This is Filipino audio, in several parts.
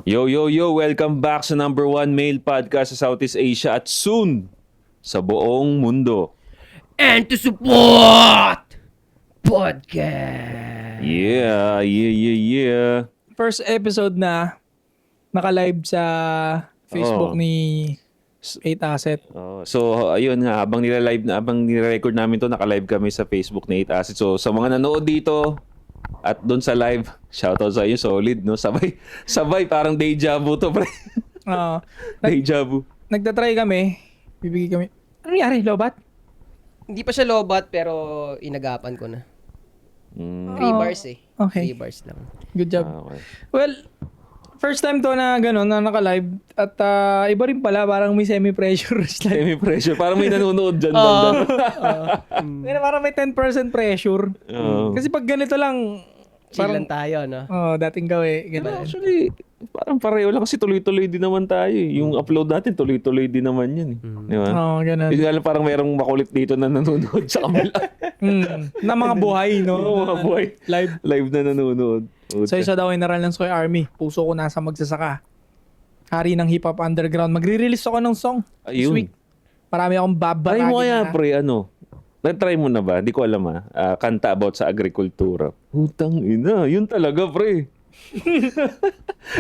Yo, yo, yo! Welcome back sa number one male podcast sa Southeast Asia at soon sa buong mundo. And to support podcast. Yeah, yeah, yeah, yeah. First episode na naka-live sa Facebook Oh. ni 8 Asset. So, ayun nga, habang nire-record namin to, naka-live kami sa Facebook ni 8 Asset. So, sa mga nanood dito at doon sa live, shoutout sa inyo, solid, no? Sabay, parang deja vu to, pre. Uh, Deja vu. nagtatry kami. Bibigay kami. Ano nangyari? Lobat? Hindi pa siya lobat pero inagapan ko na. 3 bars eh. Okay. 3 bars lang. Good job. Okay. Well, first time to na gano'n, na naka-live. At iba rin pala, parang may semi-pressure slide. Semi-pressure. Parang may nanonood dyan. Ngayon, parang may 10% pressure. Oo. Kasi pag ganito lang, Chill parang, lang tayo, no? dating gawi. Pero Ganun. actually, parang pareho lang kasi tuloy-tuloy din naman tayo. Yung upload natin, tuloy-tuloy din naman yun. Di ba? Oo, ganun. Yung nga lang parang merong makulit dito na nanonood sa kabila. Na mga buhay, no? Oo, mga boy. Live. Live na nanonood. So isa daw general ng Soy Army. Puso ko nasa magsasaka. Hari ng hip hop underground. Magre-release ako ng song this Ayun. week. Marami akong Try mo kaya, babaragin na. pre, ano? Na-try mo na ba? Hindi ko alam kanta about sa agrikultura. Putang ina, yun talaga, pre.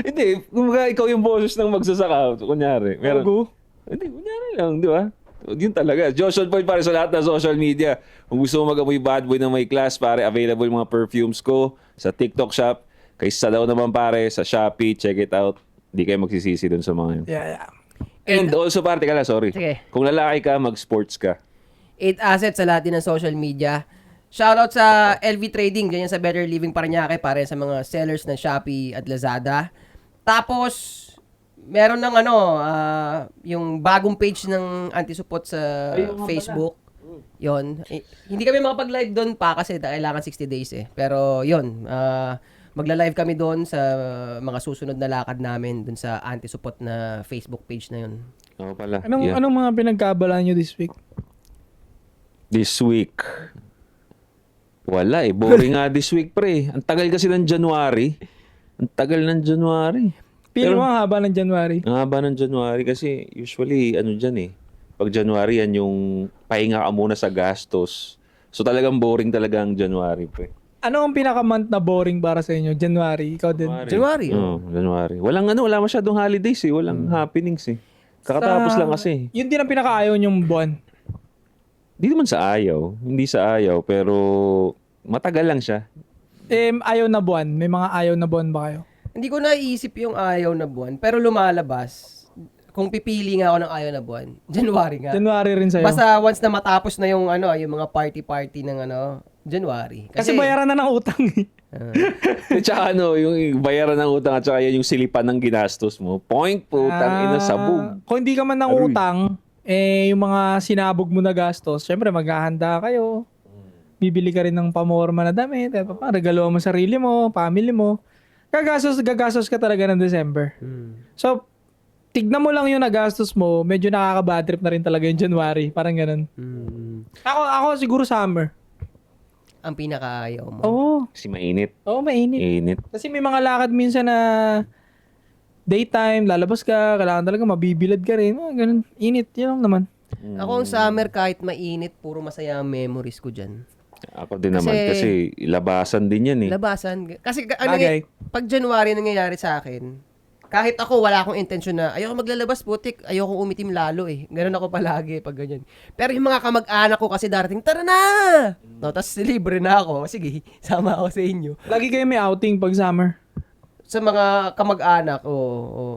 Hindi, kumbaga ikaw yung boses ng magsasaka. Kunyari. Meron. Go. Hindi, kunyari lang, di ba? Yun talaga. Joshua Boy pare sa lahat ng social media. Kung gusto mo mag-amoy bad boy ng may class, pare, available mga perfumes ko sa TikTok shop. Kaysa daw naman pare, sa Shopee, check it out. Hindi kayo magsisisi dun sa mga yun. Yeah. And also, pare, teka lang, sorry. Sige. Kung lalaki ka, mag-sports ka. 8 assets sa lahat din ng social media. Shoutout sa LV Trading, ganyan sa Better Living Parañaque, para sa mga sellers ng Shopee at Lazada. Tapos, meron ng yung bagong page ng Anti-Support sa Facebook. Yon. Hindi kami makapag-live doon pa kasi kailangan 60 days eh. Pero yon, magla-live kami doon sa mga susunod na lakad namin doon sa Anti-Support na Facebook page na yon. Oo pala. Anong mga pinagkabalaan nyo this week? This week. Wala eh. Boring nga this week, pre. Ang tagal kasi ng January. Ang tagal ng January. Feeling mo ang haba ng January. Ang haba ng January kasi usually ano dyan eh. Pag January yan yung pahinga ka muna sa gastos. So talagang boring talaga ang January, pre. Ano ang pinaka-month na boring para sa inyo? January. Ikaw din. January, Oo, January. Wala masyadong holidays eh. Walang happenings eh. Kakatapos lang kasi. Yun din ang pinaka-ayaw nyong buwan. Hindi naman sa ayaw. Hindi sa ayaw. Pero matagal lang siya. Ayaw na buwan. May mga ayaw na buwan ba kayo? Hindi ko naisip yung ayaw na buwan, pero lumalabas. Kung pipili nga ako ng ayaw na buwan, January nga. January rin sa'yo. Basta once na matapos na yung yung mga party ng January. Kasi bayaran na ng utang eh. At saka yung bayaran ng utang at saka yan yung silipan ng ginastos mo. Point po, ina sabog. Kung hindi ka man ng Aroy. utang, yung mga sinabog mo na gastos, syempre maghahanda kayo. Bibili ka rin ng pamorma na damit, regaluhan mo sarili mo, family mo. Gagastos ka talaga ng December. So, tignan mo lang yung nagastos mo, medyo nakaka-bad trip na rin talaga yung January. Parang ganun. Ako siguro summer. Ang pinakaayaw mo. Oo. Kasi mainit. Oo, mainit. Init. Kasi may mga lakad minsan na daytime, lalabas ka, kailangan talaga mabibilad ka rin. Ganun. Init, yun lang naman. Ako ang summer kahit mainit, puro masaya ang memories ko dyan. Ako din naman kasi labasan din yan eh. Labasan. Kasi Bagay. pag January nangyayari sa akin, kahit ako wala akong intensyon na ayoko maglalabas putik, ayoko umitim lalo eh. Ganun ako palagi pag ganyan. Pero yung mga kamag-anak ko kasi darating, tara na! No, tapos libre na ako. Sige, sama ako sa inyo. Lagi kayo may outing pag summer. Sa mga kamag-anak,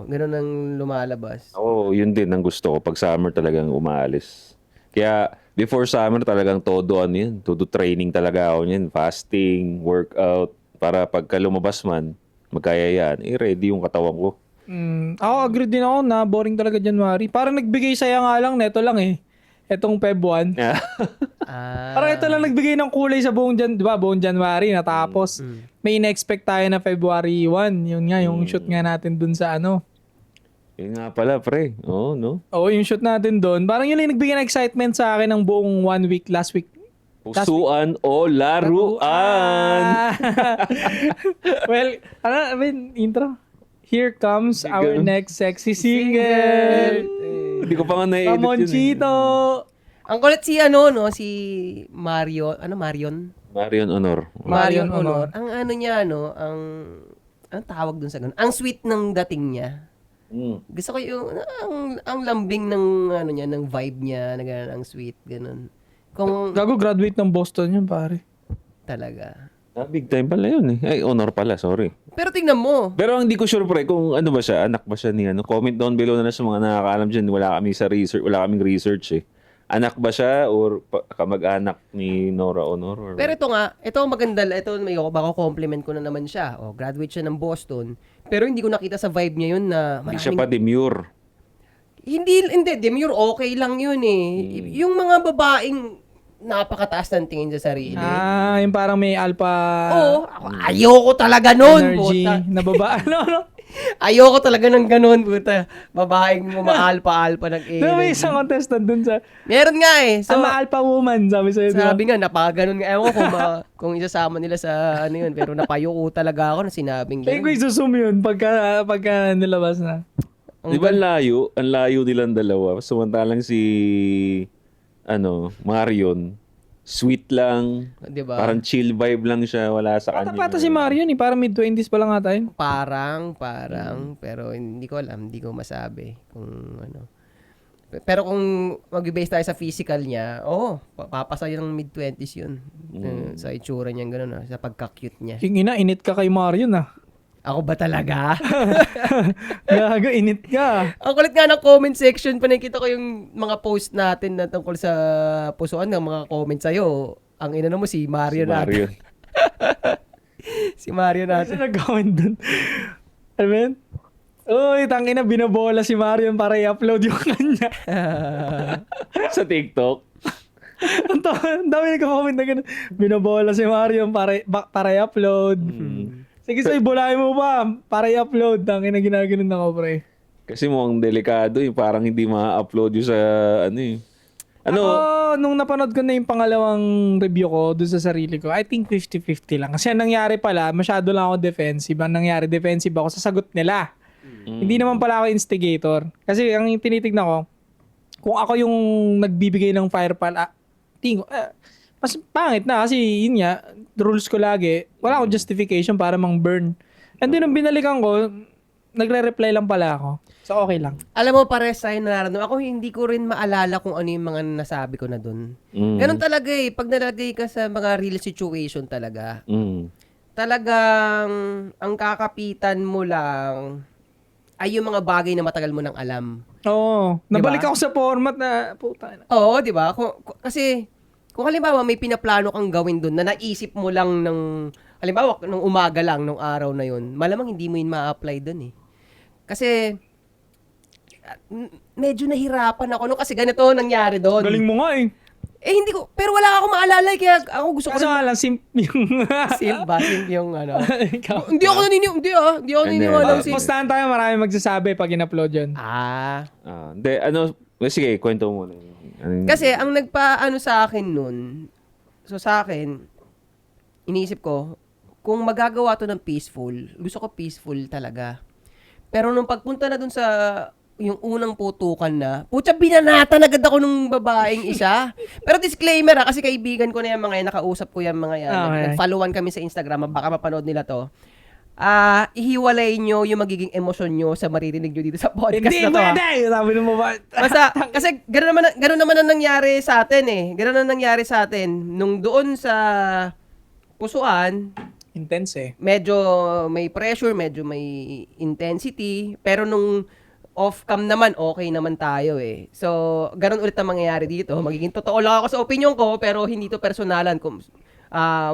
ganun ang lumalabas. Oo, yun din ang gusto ko. Pag summer talagang umaalis. Kaya before summer talagang todo yan. Todo training talaga ako yan. Fasting, workout. Para pagka lumabas man, magkaya yan. Ready yung katawan ko. Ako agree din ako na boring talaga January. Parang nagbigay saya nga lang, neto lang eh. Etong Feb 1. Parang ito lang nagbigay ng kulay sa buong buong January natapos. May in-expect tayo na February 1. Yun nga, yung shoot nga natin dun sa Yun nga pala, pre. Oo, no? Oo, yung shoot natin dun. Parang yun yung nagbigay ng excitement sa akin ng buong 1 week, last week. Pusuan o laruan. Well, intro. Here comes our Single. next sexy single. Hindi ko pa nga na-edit Come on, yun. Chito. Ang kulit si ano, no? Si Mario. Ano, Marion? Marion Honor. Marion Honor. Ang ano niya, no? Ang tawag dun sa ganun. Ang sweet ng dating niya. Gusto ko yung, ang lambing ng, ano niya, ng vibe niya, na ganun, ang sweet, ganun. Kung, Gago, graduate ng Boston yun, pare. talaga. Big time pala yun eh. Ay, Honor pala, sorry. Pero tingnan mo, Pero ang hindi ko sure pre kung ano ba siya, anak ba siya ni ano. Comment down below na lang sa mga nakakaalam dyan. Wala kaming research eh. Anak ba siya or kamag-anak ni Nora Honor? Or... pero ito nga, ito ang maganda, ito may baka compliment ko na naman siya. O, graduate siya ng Boston. Pero hindi ko nakita sa vibe niya yun na hindi siya pa demure. Hindi, demure, okay lang yun eh. Yung mga babaeng napakataas ng tingin sa sarili. Yung parang may alpha Oo, ako, ayoko talaga nun, energy puta. na baba. Ano? Ayoko talaga ng ganun, puta. Babaeng maalpa-alpa ng Diba may energy. isang contestant dun sa Meron nga eh. So, alpha woman, sabi sa'yo. Diba? sabi nga, napakaganon nga. Ewan ko kung isasama nila sa ano yun. Pero napayoko talaga ako na sinabing Kaya ko ganun. isusum yun pagka nilabas na. Di ba ang layo? Ang layo nilang dalawa. Samantalang si Marion, sweet lang. Diba? Parang chill vibe lang siya. Wala sa kanya. Pata si Marion eh, parang mid-20s pa lang ata yun. Parang, pero hindi ko alam, hindi ko masabi kung ano. Pero kung mag-base tayo sa physical niya, papasa yung mid-20s yun. Sa itsura niya, gano'n, sa pagka-cute niya. Yung ina, init ka kay Marion ah. Ako ba talaga? Gago, init ka. Ang kulit nga ng comment section, nakita ko yung mga post natin na tungkol sa pusuan ng mga comment sa'yo. Ang ina mo si Mario natin. Marion. Si Mario natin. Ano nag-comment dun? I mean, uy, tangina, binobola si Marion para i-upload yung kanya. Sa TikTok. Ang dami nag-comment na gano'n. Binobola si Marion para i-upload. Sige, so ibulahin mo pa para i-upload. Tangina, ginaganon ako, pre. Kasi mukhang delikado eh. Parang hindi ma-upload yung sa ano eh. Ano? Ako, nung napanood ko na yung pangalawang review ko doon sa sarili ko, I think 50-50 lang. Kasi ang nangyari pala, masyado lang ako defensive. Ang nangyari, defensive ako sa sagot nila. Hindi naman pala ako instigator. Kasi ang tinitignan ko, kung ako yung nagbibigay ng firepal, tingin ko, mas pangit na kasi yun nga, rules ko lagi, wala akong justification para mang burn. And then nung binalikan ko, nagre-reply lang pala ako. So okay lang. Alam mo, pares tayo nararamdaman. Ako hindi ko rin maalala kung ano yung mga nasabi ko na dun. Ganun talaga eh. Pag nalagay ka sa mga real situation talaga, talagang ang kakapitan mo lang ay yung mga bagay na matagal mo nang alam. Oo. Nabalik Diba? ako sa format na, puta na. Oo, di ba? Kasi, kung halimbawa may pinaplano kang gawin dun na naisip mo lang ng, halimbawa, nung umaga lang, nung araw na yun, malamang hindi mo yun ma-apply dun eh. Kasi, medyo nahirapan ako kasi ganito nangyari doon. Galing mo nga eh. Eh, hindi ko, pero wala akong maalala eh, kaya ako gusto ko Kaso nga lang, simp yung... simp yung ano. Ikaw. Hindi ako naniniwala Hindi. si... Postahan tayo, marami magsasabi pag in-upload yun. Hindi, sige, kwento mo muna. Kasi ang nagpa-ano sa akin nun, so sa akin, iniisip ko, kung magagawa to ng peaceful, gusto ko peaceful talaga. Pero nung pagpunta na dun sa yung unang putukan na, putya, binanatan agad ako nung babaeng isa. Pero disclaimer kasi kaibigan ko na yung mga yan, nakausap ko yung mga yan. Okay. Nag-followan kami sa Instagram, baka mapanood nila to. Ihiwalay nyo yung magiging emosyon nyo sa maririnig nyo dito sa podcast Hindi na to. pwede! Sabi mo ba? Basta, kasi gano'n naman ang nangyari sa atin eh. Gano'n ang nangyari sa atin. Nung doon sa pusuan, Intense eh. medyo may pressure, medyo may intensity. Pero nung off-cam naman, okay naman tayo eh. So, gano'n ulit ang mangyayari dito. Magiging totoo lang ako sa opinion ko, pero hindi to personalan.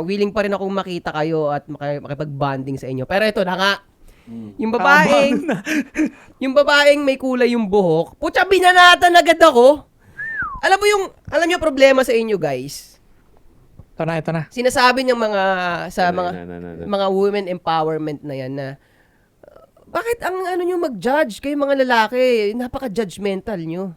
Willing pa rin akong makita kayo at makipag-bonding sa inyo. Pero ito na nga, yung babaeng may kulay yung buhok, putya, binanatan agad ako. Alam niyo problema sa inyo, guys. Ito na. Sinasabi ng mga No. mga women empowerment na yan na bakit ang nyo mag-judge kayo mga lalaki, napaka-judgmental nyo.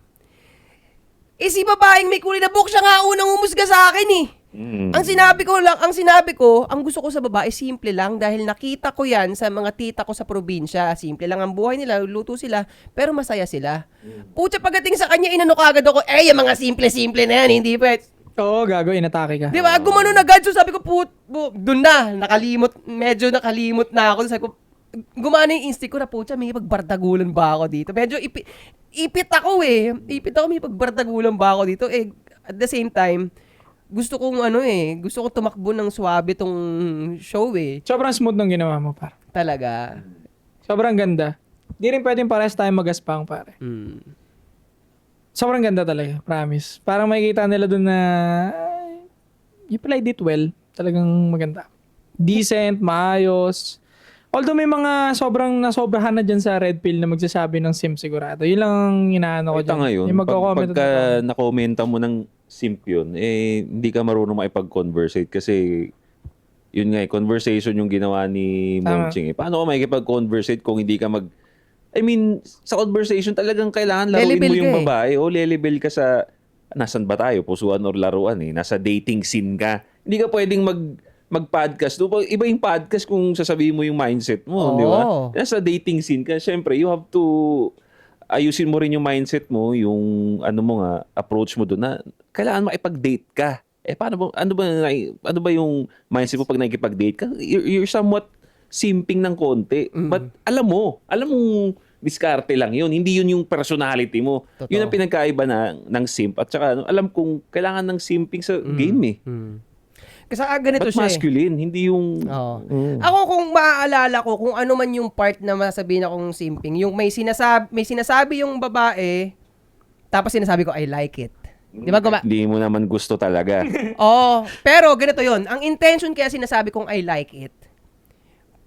Si babaeng may kulay na buhok, siya nga unang umusga sa akin eh. Ang sinabi ko, ang gusto ko sa babae, simple lang dahil nakita ko yan sa mga tita ko sa probinsya. Simple lang ang buhay nila, luto sila, pero masaya sila. Pucha, pagdating sa kanya, inano ka agad ako, yung mga simple-simple na yan, hindi pa. Oo, gago, inatake ka. Di ba? Gumanon agad. So sabi ko, doon na, medyo nakalimot na ako. Sabi ko, gumana yung instinct ko na, pucha, may pagbardagulan ba ako dito? Medyo ipit ako may pagbardagulan ba ako dito? At the same time, gusto kong tumakbo ng swabe tong show Sobrang smooth ng ginawa mo, par. Talaga. Sobrang ganda. Di rin pwedeng parehas tayo magaspang, pare. Sobrang ganda talaga, promise. Parang makikita nila dun na you played it well. Talagang maganda. Decent, maayos. Although may mga sobrang nasobrahan na dyan sa red pill na magsasabi ng simp sigurado. Yun lang ang inaano ko Ito dyan. ngayon, Yung magko-comment pagka nakomenta mo ng simp yun, hindi ka marunong makipag-conversate kasi yun nga conversation yung ginawa ni Tama. Monching. Paano ka makikipag-conversate kung hindi ka sa conversation talagang kailangan laruin mo Lelebel yung ka eh. babae o lelebel ka sa nasan ba tayo, pusuan or laruan nasa dating scene ka. Hindi ka pwedeng mag-podcast. Iba yung podcast kung sasabihin mo yung mindset mo, di ba? Oo. Nasa dating scene ka, syempre, you have to ayusin mo rin yung mindset mo, yung approach mo doon na kailangan makipag-date ka. Ano ba yung mindset mo pag nakikipag-date ka? You're somewhat simping ng konti. But alam mo diskarte lang yun. Hindi yun yung personality mo. Totoo. Yun ang pinagkaiba ng simp. At saka alam kong kailangan ng simping sa game Kasi ganito But siya masculine, hindi yung... Oo. Ako kung maaalala ko, kung ano man yung part na masabihin akong simping, yung may sinasabi yung babae, tapos sinasabi ko, I like it. Di ba? Hindi mo naman gusto talaga. Oo. Pero ganito yon. Ang intention kaya sinasabi kong I like it,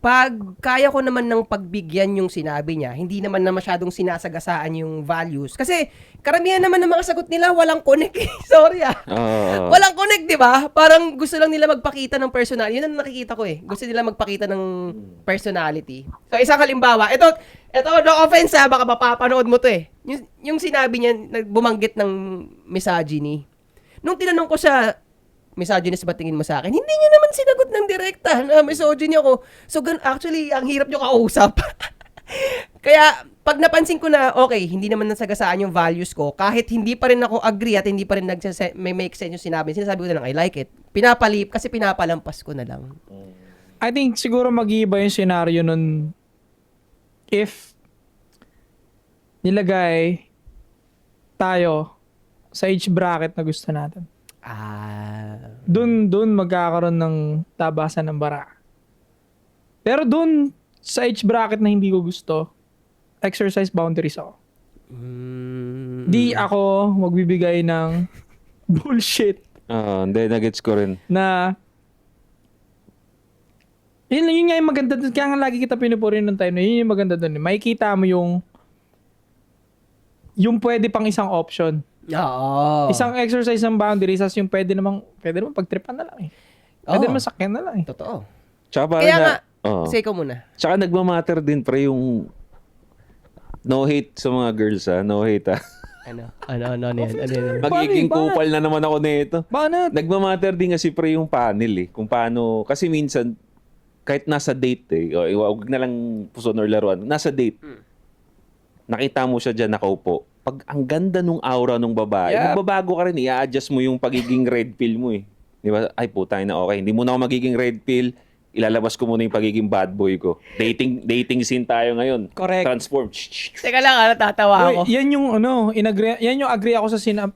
pag kaya ko naman ng pagbigyan yung sinabi niya, hindi naman na masyadong sinasagasaan yung values. Kasi karamihan naman ng mga sagot nila, walang connect. Sorry Oo. Walang connect, di ba? Parang gusto lang nila magpakita ng personality. Yun ang nakikita ko Gusto nila magpakita ng personality. So, isang halimbawa. Ito, no offense baka mapapanood mo to yung sinabi niya, bumanggit ng misogyny. Nung tinanong ko siya, misogynist ba tingin mo sa akin? Hindi niya naman sinagot ng direkta na misogyny ako. So, actually, ang hirap niyo kausap. Kaya, pag napansin ko na, okay, hindi naman nasagasaan yung values ko, kahit hindi pa rin ako agree at hindi pa rin may make sense yung sinabi ko na lang, I like it. Kasi pinapalampas ko na lang. I think siguro mag-iiba yung scenario nun if nilagay tayo sa age bracket na gusto natin. Dun magkakaroon ng tabasan ng bara. Pero dun sa age bracket na hindi ko gusto, exercise boundaries ako. Di ako magbibigay ng bullshit Hindi, nagets ko rin. na yun nga yung maganda dun. Kaya nga lagi kita pinupuri ng time na yun yung maganda dun. Makikita mo yung pwede pang isang option. Oo. Isang exercise ng boundaries as yung pwede naman pagtripan na lang Pwede naman sakyan na lang Totoo. Tsaka parang Kaya nga, Oo. ikaw muna. Tsaka nagmamatter din pre yung no hate sa mga girls no hate Ano Magiging Bakit? kupal na naman ako nito. Bakit? Nagmamatter din kasi pre yung panel kung paano, kasi minsan kahit nasa date wag na lang puson or laruan, nasa date. Nakita mo siya dyan nakaupo. Pag ang ganda nung aura nung babae, Yep. magbabago ka rin, i-adjust mo yung pagiging red pill mo Di ba? Ay putay na okay, hindi muna ako magiging red pill, ilalabas ko muna yung pagiging bad boy ko. Dating scene tayo ngayon. Correct. Transform. Teka lang, natatawa ako. Uy, yan yung yan yung agree ako sa ano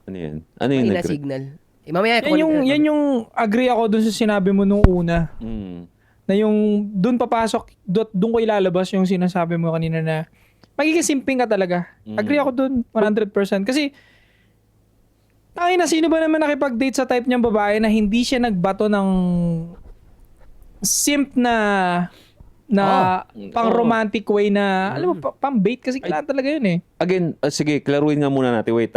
Ano yung May signal. Mamaya, yan yung agree ako dun sa sinabi mo nung una. Na yung dun papasok, dun ko ilalabas yung sinasabi mo kanina na magiging simping ka talaga. Agree ako dun 100%. Kasi sino ba naman nakipag-date sa type niyang babae na hindi siya nagbato ng simp na pang romantic way na alam mo pang bait kasi kailangan talaga yun Again, sige, klaruin nga muna natin. Wait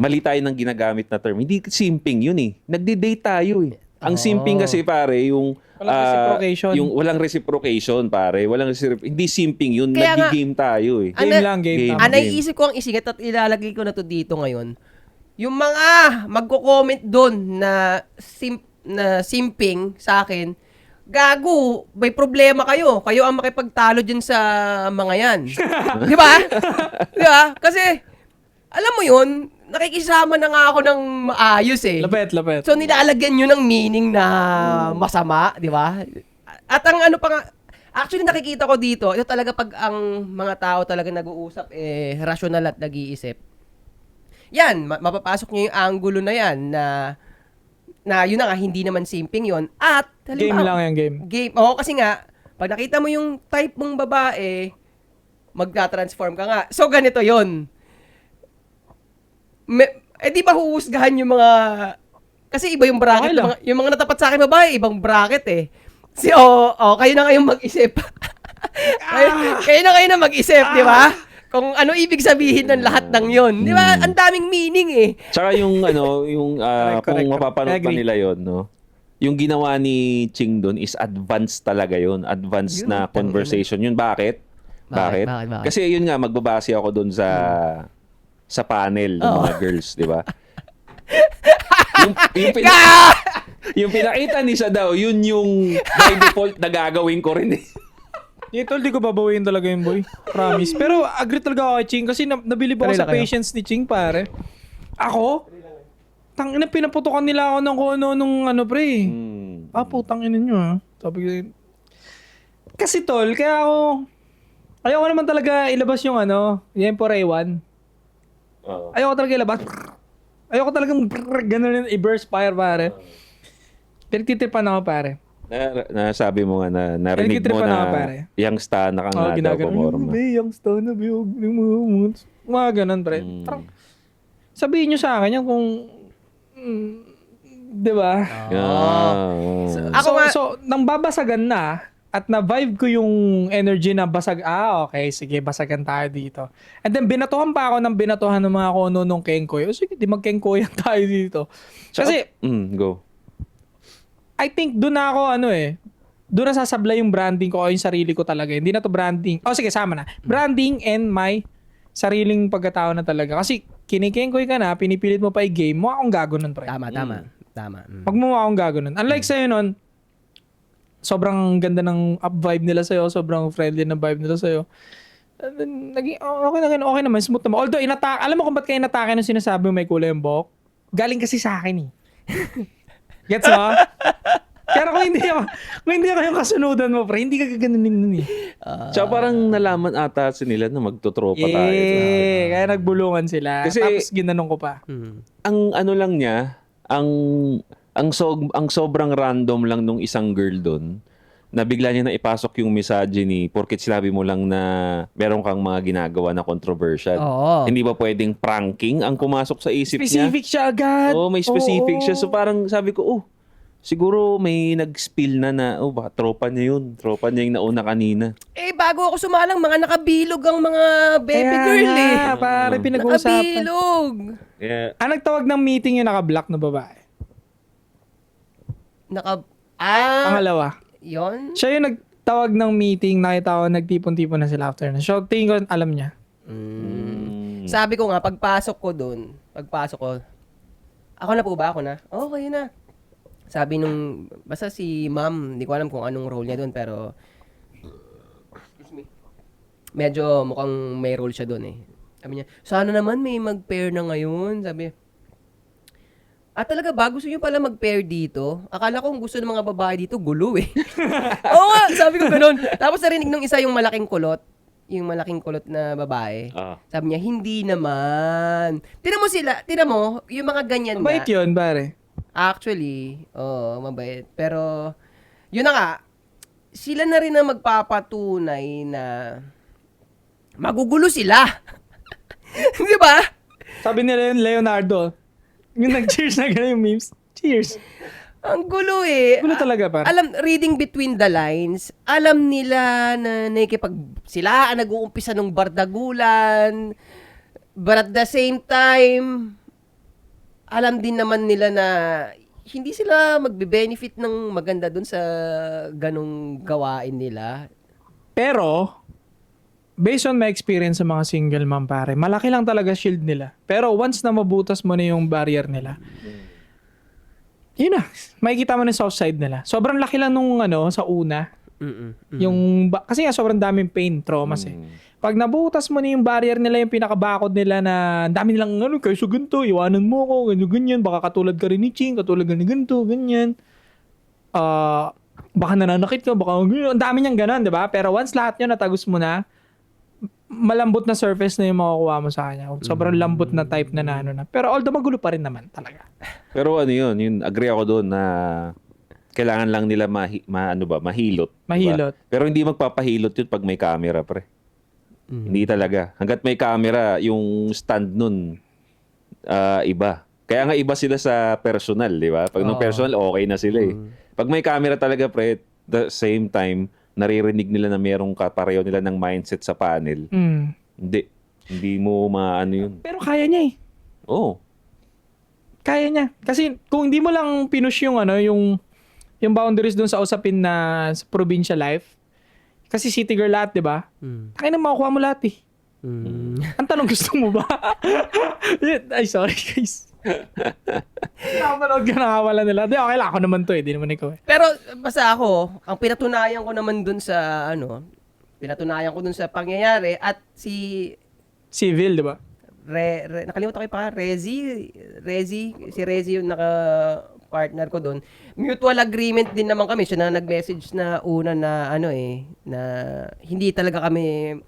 Mali tayo ng ginagamit na term. Hindi simping yun Nagde-date tayo Ang simping kasi pare, yung Walang reciprocation. Yung walang reciprocation pare. Hindi simping yun. Kaya nga, Nag-game tayo Game lang, game. Game. Tama. naiisip ko ang isigat at ilalagay ko na to dito ngayon. yung mga magko-comment doon na simping sa akin, gago, may problema kayo. Kayo ang makipagtalo dyan sa mga yan. Di ba? Di ba? Kasi, alam mo yun, nakikisama na nga ako ng maayos eh. Lapet. So, nilalagyan nyo ng meaning na masama, di ba? At ang ano pa nga, actually nakikita ko dito, ito talaga pag ang mga tao talaga nag-uusap, rational at nag-iisip. Yan, mapapasok nyo yung angulo na yan na yun na nga, hindi naman simping yun. At, Game lang yung game. Game. Oo, kasi nga, pag nakita mo yung type mong babae, magta-transform ka nga. So, ganito yun. Di ba huhusgahan yung mga... Kasi iba yung bracket. Okay lang. Yung mga natapat sa akin babae, ibang bracket eh. Kayo na kayong mag-isip. kayo na mag-isip, di ba? Kung ano ibig sabihin ng lahat ng yon, di ba? Ang daming meaning eh. Tsaka yung kung Correct. mapapanood I pa agree. nila yon, no? Yung ginawa ni Ching doon is advanced talaga yon, advanced Yun, na conversation. Yun bakit? Bakit? Kasi yun nga magbabase ako doon sa panel ng mga girls, di ba? yung pinakita ni siya daw, yun yung by default na gagawin ko rin eh. Tol, di ko babawiin talaga yung boy. Promise. Pero agree talaga ako kay Ching kasi nabilib ako Tuloy sa na kayo. patience ni Ching, pare. Ako? Tangina, pinaputukan nila ako ng kung ano nung ano, pre. Putang ina nyo, ha? Sabi ko, kasi tol, kaya ako, ayoko naman talaga ilabas yung yung Emporay 1. Ayoko talaga ilabas. Ayoko talagang ganun i-burst fire, pare. Pinagtitripan ako, pare. Nasabi mo nga na narinig mo Nagkitripan na ako, pare. youngsta na ka nga daw Ginagano. pumorma. Yung stone na biyog. Mga ganun, pre. Sabihin nyo sa akin yan kung... di ba? Ako nga- So, nang babasagan na, at na-vibe ko yung energy na basag, okay, sige, basagan tayo dito. And then, binatuhan pa ako ng binatuhan ng mga kono nung Kenkoy. O sige, di mag-Kenkoyan tayo dito. Kasi, Go. I think doon na ako, doon na sasablay yung branding ko o yung sarili ko talaga. Hindi na to branding. Sige, sama na. Branding and my sariling pagkatao na talaga. Kasi, kinikengkoy ka na, pinipilit mo pa i-game, mo akong gago nun, pre. Tama. Pag mo akong gago nun. Unlike sa'yo nun, sobrang ganda ng up vibe nila sa'yo, sobrang friendly na vibe nila sa'yo. Naging okay naman, smooth naman. Although, alam mo kung ba't kayo inatake nung sinasabi mo may kulay yung buhok? Galing kasi sa akin eh. Gets mo? Pero kung hindi ako yung kasunudan mo, pre, hindi ka gaganunin nun eh. Tsaka parang nalaman ata nila na magtotropa tayo. Kaya nagbulungan sila. Kasi- Tapos ginanong ko pa. Ang ano lang niya, ang sobrang random lang nung isang girl doon na bigla niya na ipasok yung misogyny porket sinabi mo lang na meron kang mga ginagawa na controversial. Oo. Hindi ba pwedeng pranking ang pumasok sa isip niya? Specific siya agad. Oo, may specific Oo. siya. So parang sabi ko, siguro may nag-spill na, baka tropa niya yun. Tropa niya yung nauna kanina. Bago ako sumalang, mga nakabilog ang mga baby Kaya girl nga, pare, pinag-uusapan. Nakabilog. Kaya, Nagtawag ng meeting yung naka-black na babae. Pangalawa. Yon? Siya yung nagtawag ng meeting, nakita ko, nagtipon-tipon na sila after na. So, tingin ko, alam niya. Sabi ko nga, pagpasok ko, ako na po ba? Ako na? Okay na. Sabi nung, basta si ma'am, hindi ko alam kung anong role niya doon, pero, excuse me, medyo mukhang may role siya doon eh. Sabi niya, sana naman may mag-pair na ngayon. Sabi, talaga ba? Gusto niyo pala mag-pair dito? Akala ko kung gusto ng mga babae dito, gulo eh. Oo nga, sabi ko ganun. Tapos narinig nung isa yung malaking kulot na babae. Sabi niya, hindi naman. Tinan mo, yung mga ganyan Mabait nga. yun, pare. Actually, mabait. Pero, yun na nga, sila na rin ang magpapatunay na magugulo sila. Di ba? Sabi nila yun, Leonardo. Yung nag-cheers na gano'n yung memes. Cheers. Ang gulo eh. Gulo talaga, pare. Reading between the lines, alam nila na sila ang nag-uumpisa ng bardagulan, but at the same time, alam din naman nila na hindi sila magbe-benefit ng maganda dun sa ganong gawain nila. Pero, based on my experience sa mga single mom pare, malaki lang talaga shield nila. Pero once na mabutas mo na yung barrier nila, yun na, makikita mo na yung soft side nila. Sobrang laki lang nung sa una. Kasi nga sobrang daming pain, traumas eh. Pag nabutas mo na yung barrier nila, yung pinakabakod nila na ang dami nilang kayo so ganito, iwanan mo ko, ganyan, baka katulad ka rin ni Ching, katulad ka ni ganito, ganyan. Baka nananakit ka, baka ang dami niyang ganon, di ba? Pero once lahat yun natagos mo na, malambot na surface na yung makukuha mo sa kanya. Sobrang lambot na type na na. Pero although magulo pa rin naman talaga. Pero yun, agree ako doon na kailangan lang nila mahilot. Mahilot. Diba? Pero hindi magpapahilot yun pag may camera, pre. Hindi talaga. Hanggat may camera, yung stand nun, iba. Kaya nga iba sila sa personal, di ba? Pag nung personal, okay na sila eh. Pag may camera talaga, pre, the same time, naririnig nila na merong kapareho nila ng mindset sa panel. Hindi mo maano yun. Pero kaya niya eh. Oo. Kaya niya. Kasi kung hindi mo lang pinush yung yung boundaries dun sa usapin na sa provincial life, kasi city girl lahat, di ba? Kaya na makukuha mo lahat eh. Ang tanong, gusto mo ba? Ay, sorry guys. Nakapanood ka nakawala nila. Di, okay lang. Ako naman to eh. Di naman ikaw eh. Pero basta ako, ang pinatunayan ko naman dun sa pangyayari at si Civil, di ba? nakalimutan ko pa, si Rezi yung naka-partner ko doon. Mutual agreement din naman kami. Siya na nag-message na una na na hindi talaga kami,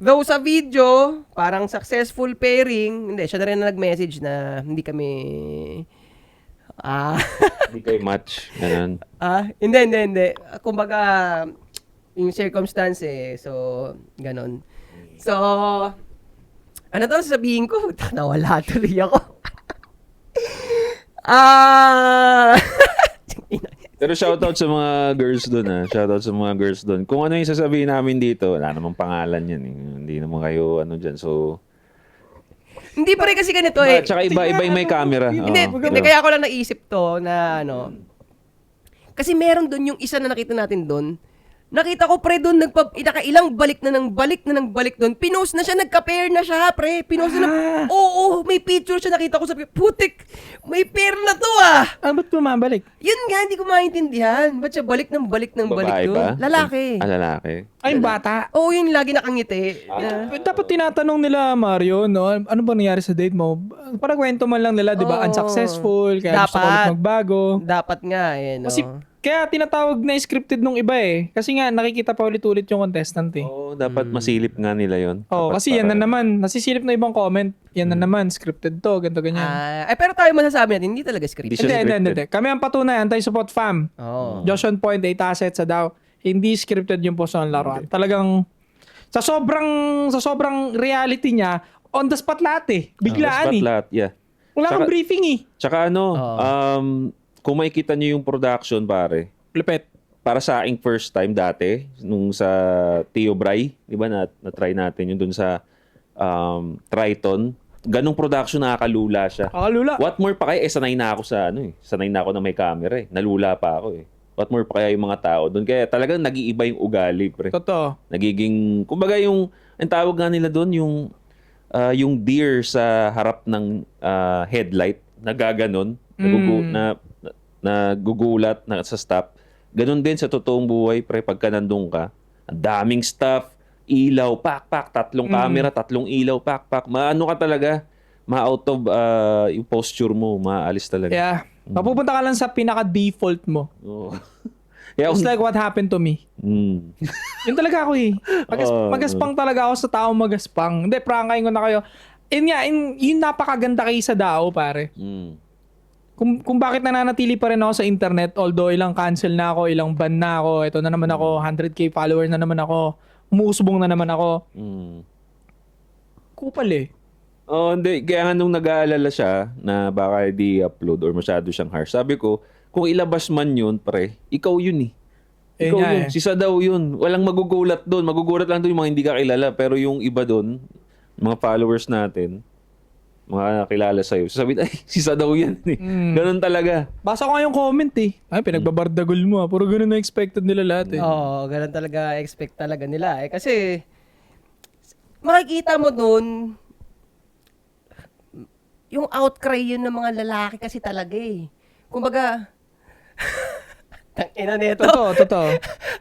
though sa video, parang successful pairing, hindi, siya na rin na nag-message na hindi kami, Hindi kayo match. Ganun. hindi. Kumbaga, yung circumstance so, ganon. So, ano daw sasabihin ko? Nawala tuloy ako. Pero shoutout sa mga girls doon Shoutout sa mga girls doon. Kung ano yung sasabihin namin dito, wala namang pangalan yan eh. Hindi naman kayo dyan. So, hindi pa rin kasi ganito eh. tsaka iba yung may camera. Hindi, kaya ako lang naisip to na kasi meron doon yung isa na nakita natin doon. Nakita ko pre doon, nakailang balik na ng balik doon. Pinost na siya, nagka-pair na siya, pre. Pinost na, oo, may picture siya, nakita ko, sabi, putik, may pair na to Ba't bumabalik? Yun nga, hindi ko maintindihan. Ba't siya balik babae doon? ba? Lalaki. Lalaki. Ay, bata. Oo, yun lagi nakangiti. Dapat tinatanong nila, Mario, ano ba nangyari sa date mo? Para kwento man lang nila, di ba? Oo. Unsuccessful, kaya gusto ko ulit magbago. Dapat nga, Kasi, kaya tinatawag na scripted nung iba eh. Kasi nga, nakikita pa ulit-ulit yung contestant eh. Oo, dapat masilip nga nila yon. Kasi yan na naman, nasisilip na ibang comment, yan na naman, scripted to, ganito, ganyan. Pero tayo masasabi natin, hindi talaga scripted. Hindi. Kami ang patunay, anti-support fam. Josh on point, 8 assets sa daw. Hindi scripted yung post ng laruan. Talagang, sa sobrang reality niya, on the spot lahat eh. Biglaan eh. Yeah. Wala kang briefing eh. Tsaka kung makikita niyo yung production, pare. Lupet. Para sa aking first time dati, nung sa Tio Bray, di ba, na-try natin yun dun sa Triton. Ganong production, nakakalula siya. Nakakalula. What more pa kaya, sanay na ako sanay na ako na may camera eh. Nalula pa ako eh. What more pa kaya yung mga tao doon. Kaya talagang nag-iiba yung ugali, pre. Totoo. Nagiging, kumbaga ang tawag nga nila doon, yung deer sa harap ng headlight, nagaganon, nagugulat na sa stop. Ganon din sa totoong buhay, pre, pagka nandun ka. Ang daming stuff, ilaw, pak, tatlong camera, tatlong ilaw, pak. Maano ka talaga, ma-out of yung posture mo, maalis talaga. Yeah. Mapupunta ka lang sa pinaka-default mo. Oh. It's like what happened to me. Yun talaga ako eh. Magaspang talaga ako sa taong magaspang. Hindi, prangkain ko na kayo. Yun napakaganda kayo sa dao, pare. Kung bakit nananatili pa rin ako sa internet, although ilang cancel na ako, ilang ban na ako, ito na naman ako, 100k follower na naman ako, umuusbong na naman ako. Kupal eh. Hindi. Kaya nga nung nag-aalala siya na baka di upload or masyado siyang harsh, sabi ko, kung ilabas man yun, pre, ikaw yun eh. Ikaw yun. Si Sadaw yun. Walang magugulat doon. Magugulat lang doon yung mga hindi ka kilala. Pero yung iba doon, mga followers natin, mga nakilala sa'yo, sasabihin, ay, si Sadaw yan eh. Ganun talaga. Basa ko nga yung comment eh. Ay, pinagbabardagol mo Puro ganun na expected nila lahat eh. Oo, ganun talaga expect talaga nila. Kasi, makikita mo dun, yung outcry yun ng mga lalaki kasi talaga eh. Kumbaga, tangina nito. Totoo.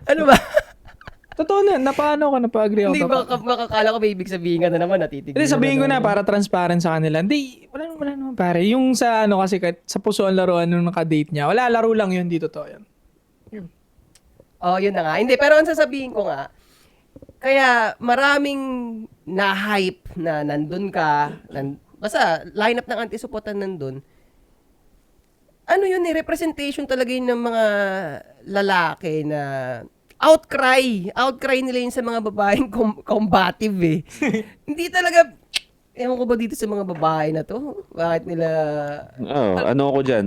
Ano ba? Totoo na, napaano ko, napa-agree ako. Hindi ba makakala ko may ibig sabihin ka na naman, natitigil. Hindi, sabihin ko na para transparent sa kanila. Hindi, wala naman pare. Yung sa ano kasi, sa puso ang laruan nung naka-date niya, wala, laro lang yun, di totoo yan. Oh, yun na nga. Hindi, pero ang sasabihin ko nga, kaya maraming na-hype na nandun ka, basta lineup ng anti-suportan nandun, ano yun eh, representation talaga yun ng mga lalaki na outcry nila yun sa mga babaeng combative eh. Hindi talaga, ewan ko ba dito sa mga babae na to? Bakit nila... Ano ako dyan,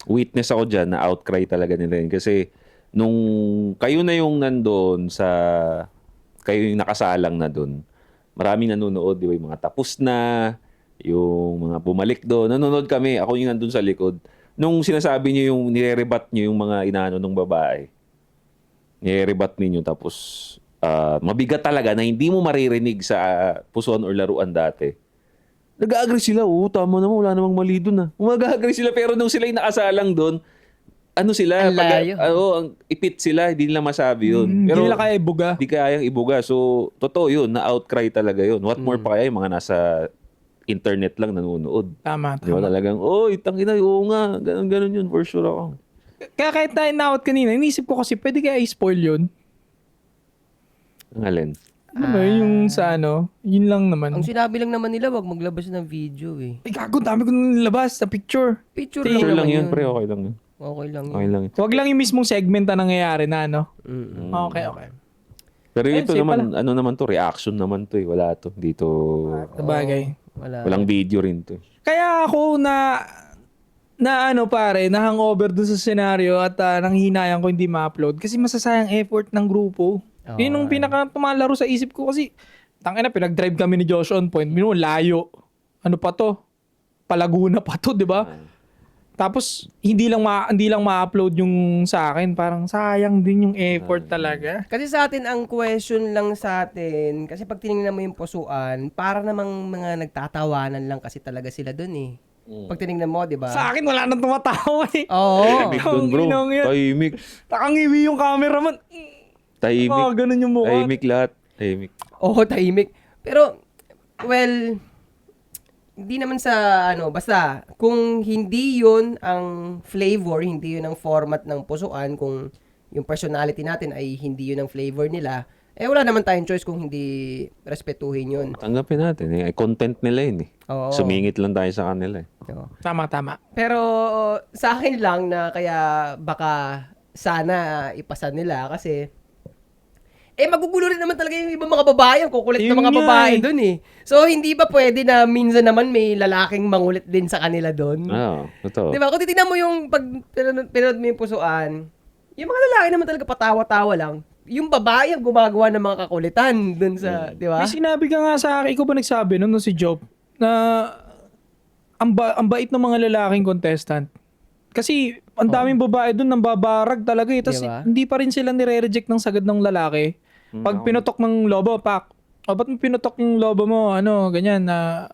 witness ako dyan na outcry talaga nila yun. Kasi nung kayo na yung nandun kayo yung nakasalang na dun, maraming nanonood, di ba, yung mga tapos na, yung mga bumalik doon. Nanonood kami, ako yung nandun sa likod. Nung sinasabi niyo yung, nire-rebat niyo yung mga inaano ng babae, nire-rebat ninyo, tapos mabigat talaga na hindi mo maririnig sa pusuan or laruan dati. Nag-agree sila, tama naman, wala namang mali dun ah. Mag-agree sila, pero nung sila yung nakasalang doon, ano sila, Ang layo. ang ipit sila, hindi nila masabi yun. Pero Hindi nila kaya ibuga. hindi kayang ibuga. So, totoo yun, na-outcry talaga yun. What more pa kaya yung mga nasa internet lang nanonood. Tama. Di ba talagang, tangina, oo nga, ganun yun, for sure ako. Kaya kahit tayo na-out kanina, inisip ko kasi, pwede kaya i-spoil yun? Ang alin? Ano ba yung sa ano? Yun lang naman. Ang sinabi lang naman nila, wag maglabas ng video eh. Ay, gago, dami ko nung nilabas sa picture. Picture Sure lang lang naman yun, pre, okay lang yun. Okay lang yun. Okay lang yun. Huwag lang yung mismong segment na nangyayari na ano. Mm-mm. Okay. Pero Ayun, ito safe naman, ano naman to, reaction naman to eh. Wala to. Dito, Sabagay. walang video rin to. Kaya ako na ano pare, na hangover dun sa senaryo at nanghihinayang ko hindi ma-upload kasi masasayang effort ng grupo. Yun yung pinaka tumalaro sa isip ko kasi tangina pinag-drive kami ni Josh on point. Mino layo. Ano pa to? Palaguna pa to, 'di ba? Tapos hindi lang ma-upload yung sa akin, parang sayang din yung effort talaga. Kasi sa atin, ang question lang sa atin, kasi pag tinignan mo yung pusuan, para namang mga nagtatawanan lang kasi talaga sila dun eh. Pag tinignan mo, di ba? Sa akin wala nang tumatawa eh. Oo. Tahimik dun, bro. Inong yan. Tahimik. Takangiwi yung cameraman. Tahimik. Ganun yung mukha. Tahimik lahat. Tahimik. Oo, tahimik. Pero, well, hindi naman sa basta kung hindi yun ang flavor, hindi yun ang format ng pusuan, kung yung personality natin ay hindi yun ang flavor nila, wala naman tayong choice kung hindi respetuhin yun. Tanggapin natin. Content nila yun eh. Oo. Sumingit lang tayo sa kanila eh. Oo. Tama. Pero sa akin lang na kaya baka sana ipasa nila kasi magugulo rin naman talaga yung ibang mga babae, ang kukulit ng Yun mga nga babae eh. doon eh. So hindi ba pwede na minsan naman may lalaking mangulit din sa kanila doon? Oo, totoo. Di ba? Kung titignan mo yung pag pinanood mo yung pusuan, yung mga lalaki naman talaga patawa-tawa lang. Yung babae ang gumagawa ng mga kakulitan doon sa, di ba? May sinabi ka nga sa akin, ikaw ba nagsabi no si Job, na ang bait ng mga lalaking contestant. Kasi ang daming babae doon nang babarag talaga eh. Tapos Diba? hindi pa rin sila nire-reject ng sagad ng lalaki. Pag pinutok ng lobo, pak. O ba't mo pinutok yung lobo mo, ganyan, na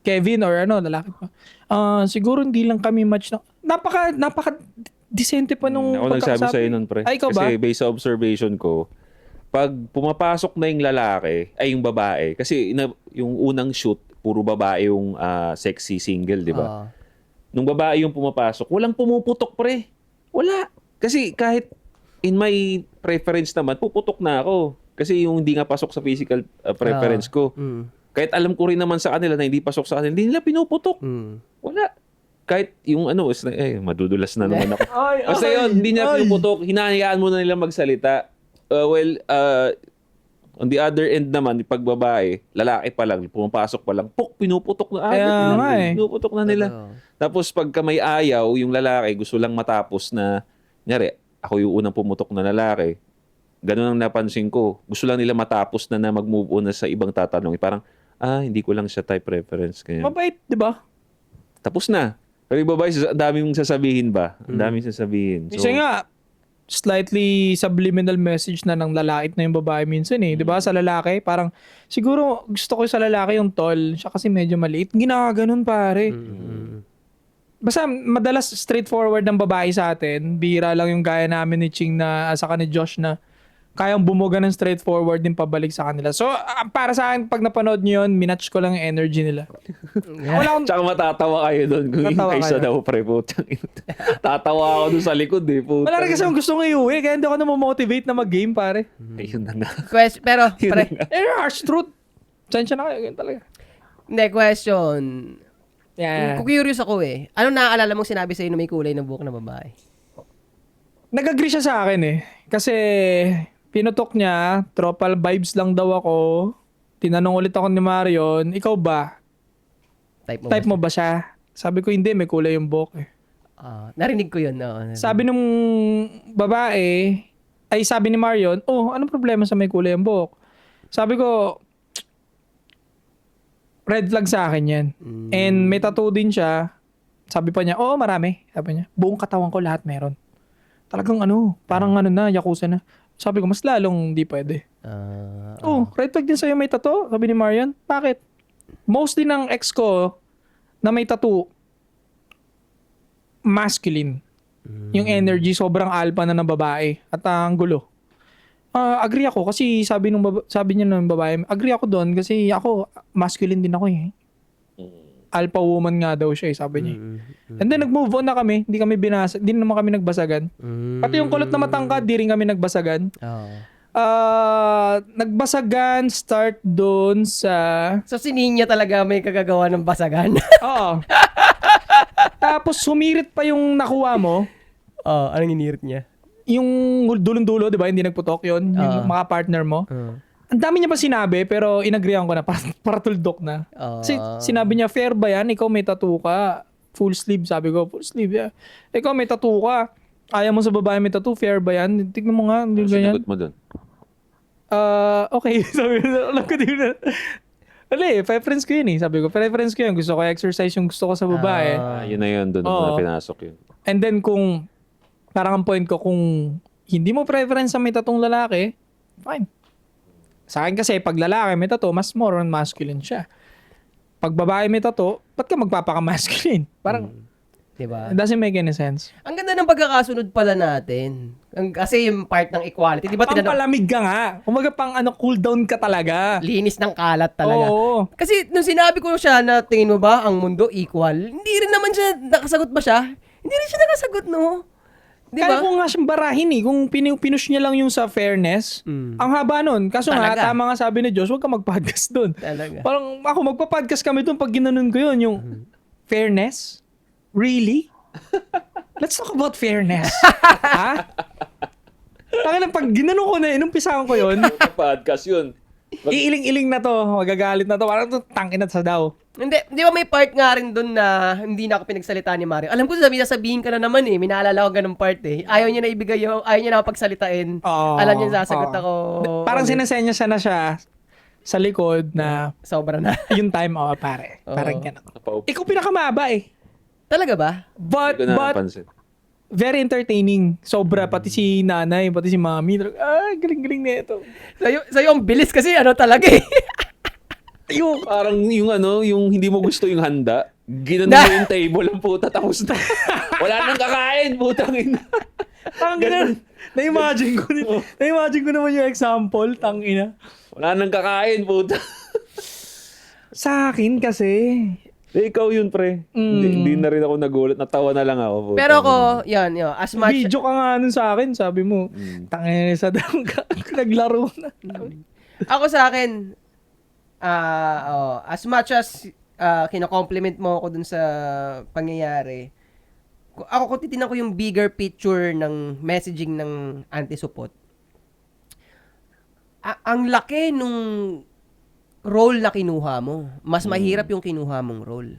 Kevin or lalaki pa. Siguro hindi lang kami match na. Napaka decente pa nung Ako nagsabi pagkakasabi. sa'yo nun, pre. Ay, ikaw ba? Kasi based sa observation ko, pag pumapasok na yung lalaki, ay yung babae, kasi yung unang shoot, puro babae yung sexy single, di ba? Oo. Nung babae yung pumapasok, walang pumuputok, pre. Wala. Kasi kahit in my preference naman, puputok na ako. Kasi yung hindi nga pasok sa physical preference ko. Mm. Kahit alam ko rin naman sa kanila na hindi pasok sa kanila, hindi nila pinuputok. Mm. Wala. Kahit yung madudulas na naman ako. Ay, Basta yun, hindi nila Ay. pinuputok. Hinahayaan mo na nila magsalita. On the other end naman, pag babae, lalaki pa lang, pumapasok pa lang, pinuputok na agad. Kaya nga eh. Pinuputok na nila. Totoo. Tapos pagka may ayaw, yung lalaki gusto lang matapos na, nyari, ako yung unang pumutok na lalaki. Ganun ang napansin ko. Gusto lang nila matapos na mag-move on na sa ibang tatanong. Parang, hindi ko lang siya type preference. Kaya, Mabait, di ba? tapos na. Pero yung babae, ang daming sasabihin ba? Ang daming sasabihin. So, Minsan nga, slightly subliminal message na ng lalait na yung babae minsan eh. 'Di ba? Sa lalaki, parang siguro gusto ko sa lalaki yung tall, siya kasi medyo maliit. Ginaganon pare. Basta madalas straightforward ng babae sa atin. Bihira lang yung gaya namin ni Ching na saka ni Josh na kayang bumuga ng straightforward din pabalik sa kanila. So, para sa akin, pag napanood nyo yun, minatch ko lang yung energy nila. Wala akong... Tsaka matatawa kayo doon kung yung Tatawa kaysa kayo. daw pre, putang ina. Tatawa ako doon sa likod eh, putang. Wala rin kasi akong gusto ng iuwi, kaya hindi ako na-motivate na mag-game, pare. Ayun na nga. Pero, Yun pre, na nga. Harsh truth. Sensya na kayo, ganyan talaga. hindi, question. Yeah. Curious ako eh. Ano naaalala mong sinabi sa'yo na may kulay ng buhok na babae? Nag-agree siya sa akin eh. Kasi pinutok niya, tropal vibes lang daw ako. Tinanong ulit ako ni Marion, ikaw ba? Type mo ba siya? Sabi ko, hindi, may kulay yung buhok eh. Narinig ko yun. No? Sabi nung babae, ay sabi ni Marion, oh, anong problema sa may kulay yung buhok? Sabi ko, red flag sa akin yan. And may tattoo din siya. Sabi pa niya, oo, marami. Sabi niya, buong katawan ko lahat meron. Talagang parang na, yakuza na. Sabi ko, mas lalong di pwede. Red flag din sa'yo may tattoo? Sabi ni Marion, bakit? Mostly ng ex ko na may tattoo, masculine. Yung energy, sobrang alpha na ng babae. At ang gulo. Agree ako kasi sabi niya ng babae, agree ako doon kasi ako, masculine din ako eh. Alpha woman nga daw siya, sabi niya. And then nag-move on na kami, hindi naman kami nagbasagan. Pati yung kulot na matangkad, di rin kami nagbasagan. Nagbasagan, start doon sa... So, si Ninya talaga may kagagawa ng basagan? Oo. Tapos humirit pa yung nakuha mo. Anong inirit niya? Yung dulong-dulo, di ba? Hindi nagputok yun. Yung mga partner mo. Ang dami niya pa sinabi, pero inagreean ko na. Para tuldok na. Sinabi niya, fair ba yan? Ikaw may tattoo ka. Full sleeve. Sabi ko, full sleeve, yeah. Ikaw may tattoo ka. Ayaw mo sa babae may tattoo, fair ba yan? Tignan mo nga. Hindi ganyan. Sinagot mo doon. Okay. Sabi ko, alam ko din na. Preference ko yun eh. Sabi ko, preference ko yun. Gusto ko exercise yung gusto ko sa babae. Yun na yun, doon mo na pinasok yun. And then kung, parang ang point ko, kung hindi mo preference sa may tatong lalaki, fine. Sa akin kasi, pag lalaki may tattoo, mas more on masculine siya. Pag babae may tattoo, ba't ka magpapaka-masculine? Parang, diba? it doesn't make any sense. Ang ganda ng pagkakasunod pala natin. Kasi yung part ng equality, di ba? Pampalamig ka nga. Kumaga cool down ka talaga. Linis ng kalat talaga. Oo. Kasi nung sinabi ko siya na tingin mo ba ang mundo equal, hindi rin naman siya, nakasagot ba siya? Hindi rin siya nakasagot, no? Di Kaya ba? ko nga siyang barahin eh. Kung pinush niya lang yung sa fairness, ang haba nun. Kaso nga, Talaga. tama nga sabi ni Josh, huwag ka mag-podcast dun. Talaga. Parang ako, magpa-podcast kami dun pag ginanon ko yun. Yung fairness? Really? Let's talk about fairness. Ha? Taka pag ginanon ko na, inumpisahan ko yun, Podcast yun. iiling-iling na to, magagalit na to, parang to, tangin na sa daw. Hindi, di ba may part nga rin dun na hindi na ako pinagsalita ni Mario. Alam ko sabihin ka na naman eh. May naalala ko ganung part eh. Ayaw niya na ibigay ayaw niya na pagsalitain. Alam niya sasagot ako. Parang sinasenya siya na siya sa likod na Sobra na. yung time, pare. Parang gano'n. Napaupo. Ikaw pinakamaba eh. Talaga ba? But, Hindi ko napansin. very entertaining. Sobra, pati si nanay, pati si mami. Galing-galing na ito. Sa'yo ang bilis kasi talaga eh. Yung parang yung hindi mo gusto yung handa. Ginanon mo yung table ang puta, tapos na. Wala nang kakain, putang ina. Parang gano'n. Na-imagine ko naman yung example, tangina. Wala nang kakain, puta. Sa akin kasi, Ikaw yun, pre. Hindi na rin ako nagulat. Natawa na lang ako. Puta. Pero ako, yan, as much... video ka nga nun sa akin, sabi mo, tangina sa daw ka, naglaro na. Ako sa akin, as much as kina-compliment mo ako dun sa pangyayari, ako kung titignan ko yung bigger picture ng messaging ng anti-support, ang laki nung role na kinuha mo. Mas mahirap yung kinuha mong role.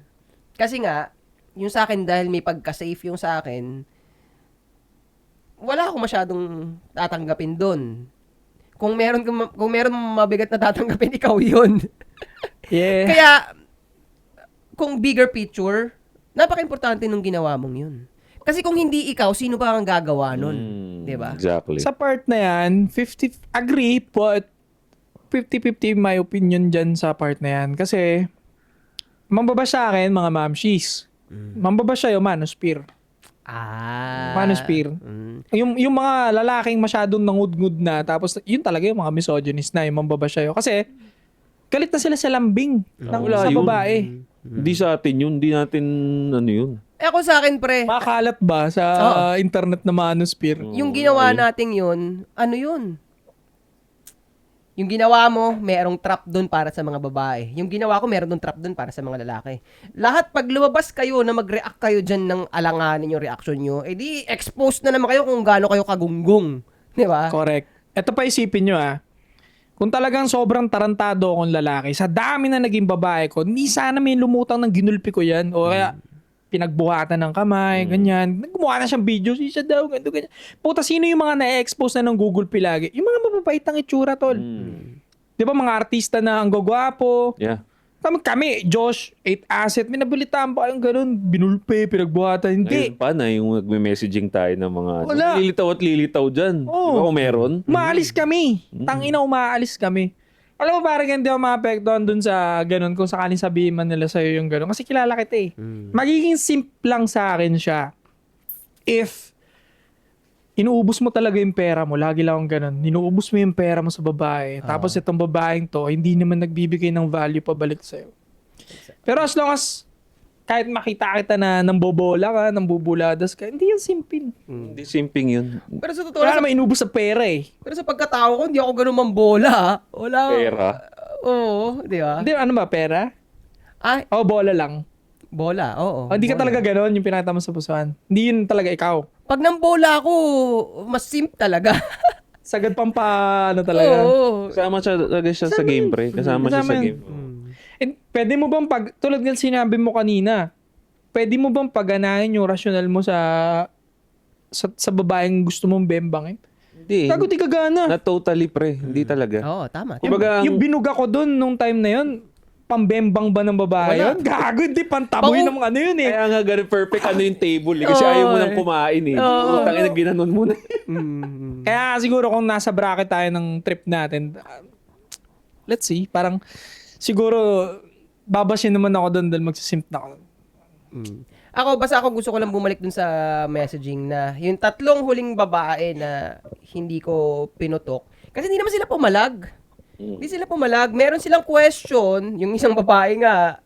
Kasi nga, yung sa akin, dahil may pagka-safe yung sa akin, wala akong masyadong tatanggapin doon. Kung meron mabigat na tatanggapin, ikaw yun. Yeah. Kaya, kung bigger picture, napaka-importante nung ginawa mong yun. Kasi kung hindi ikaw, sino pa ang gagawa nun? Diba? Exactly. Sa part na yan, 50, agree, but 50-50 my opinion dyan sa part na yan. Kasi, mambabash sa akin, mga mamshies. Mambabash sa'yo, manosphere. Manosphere. Yung mga lalaking masyadong nangudngud na, tapos yun talaga yung mga misogynist na, yung mambabash sa'yo. Kasi, galit na sila sa lambing ng Wala sa yun. babae. Hindi sa atin yun. Hindi natin, ano yun. Ako sa akin, pre, Makalat ba sa internet na manosphere? yung ginawa nating yun, ano yun? Yung ginawa mo, merong trap doon para sa mga babae. Yung ginawa ko, meron doon trap doon para sa mga lalaki. Lahat, pag lumabas kayo na mag-react kayo dyan ng alanganin yung reaction nyo, edi expose na naman kayo kung gaano kayo kagunggong. Di ba? Correct. Ito pa isipin nyo kung talagang sobrang tarantado akong lalaki, sa dami na naging babae ko, hindi sana may lumutang ng ginulpi ko yan. O kaya, pinagbuhatan ng kamay, ganyan. Gumawa na siyang video, siya daw, ganito, ganyan. Puta, sino yung mga na-expose na ng Google Pilagi? Yung mga mababait ang itsura, tol. Di ba, mga artista na ang gagwapo. Yeah. Kami, Josh, 8 Asset, may nabalitaan pa kayong ganun, binulpe, pinagbuhatan. Hindi. Ngayon pa na yung nagme-messaging tayo ng mga Wala. lilitaw at lilitaw dyan. Oo. Di ba kung meron? Umaalis kami. Tangina, umaalis kami. Alam mo, parang hindi ako maapektuhan dun sa ganun kung sakaling sabihin man nila sa'yo yung ganun. Kasi kilala kita Magiging simp lang sa akin siya. If inuubos mo talaga yung pera mo, lagi lang akong ganun. Inuubos mo yung pera mo sa babae. Tapos itong babaeng to, hindi naman nagbibigay ng value pabalik sa'yo. Pero as long as kahit makita kita na nambobola ka, nambubuladas ka, hindi yan simpin. Hindi simping yun. Pero sa totoo, Wala naman inubos sa pera pero sa pagkatao ko, hindi ako ganun mambola. Wala. Pera. Oo, di ba? Hindi, ano ba, pera? Ay, O, bola lang. bola, oo. Hindi ka bola. talaga gano'n yung pinakita mo sa pusuan. Hindi yun talaga ikaw. Pag nang bola ako, mas simp talaga. Sagad pang ano talaga. Oo. Kasama siya talaga siya sa game, pre. Kasama siya sa Kasama yun. game. And pwede mo bang tulad ng sinabi mo kanina, pwede mo bang paganahin yung rasyonal mo sa babaeng gusto mong bembangin? Hindi. Gago, di ka gana. Not totally, pre. Hindi talaga. Oo, tama. Kumbaga, Yung binuga ko dun nung time na yun, pambembang ba ng babae Wala. yun? Gago, hindi pantaboy ng ano yun eh. kaya nga ganun perfect ano yung table eh. Kasi ayaw mo nang kumain eh. Utangin na ginanon mo na. Kaya siguro kung nasa bracket tayo ng trip natin, let's see, parang siguro babashin naman ako doon dahil magsisimp na ako. Basta ako gusto ko lang bumalik dun sa messaging na yung tatlong huling babae na hindi ko pinutok. Kasi hindi naman sila pumalag. Hindi sila pumalag. Meron silang question. Yung isang babae nga,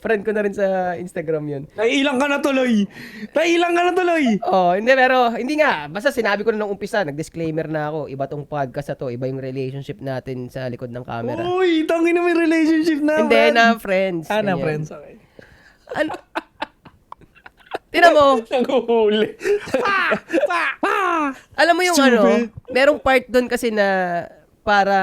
friend ko na rin sa Instagram yun. Naiilang ka na tuloy! Naiilang ka na tuloy! Oh, hindi nga. Basta sinabi ko na nung umpisa, nag-disclaimer na ako. Iba tong podcast na to. Iba yung relationship natin sa likod ng camera. Uy, tangin na may relationship na. Hindi na, friends. Na Ganyan. friends, okay. Tinan mo, Nanghuhuli. alam mo yung Stupid. merong part doon kasi na para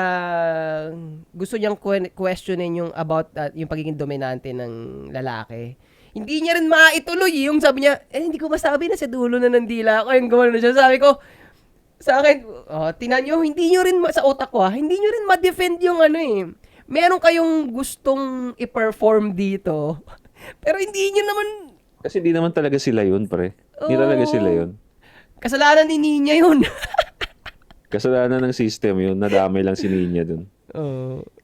gusto niyang questionin yung about yung pagiging dominante ng lalaki. Hindi niya rin maituloy yung sabi niya, hindi ko masabi na sa dulo na ng dila ako. Yung gumano na siya. Sabi ko, sa akin, tinan nyo, hindi nyo rin, sa utak ko hindi nyo rin ma-defend yung meron kayong gustong i-perform dito. Pero hindi nyo naman, Kasi hindi naman talaga sila yun, pre. Hindi talaga sila yun. kasalanan ni Ninya yun. Kasalanan ng system yun. Nadamay lang si Ninya dun.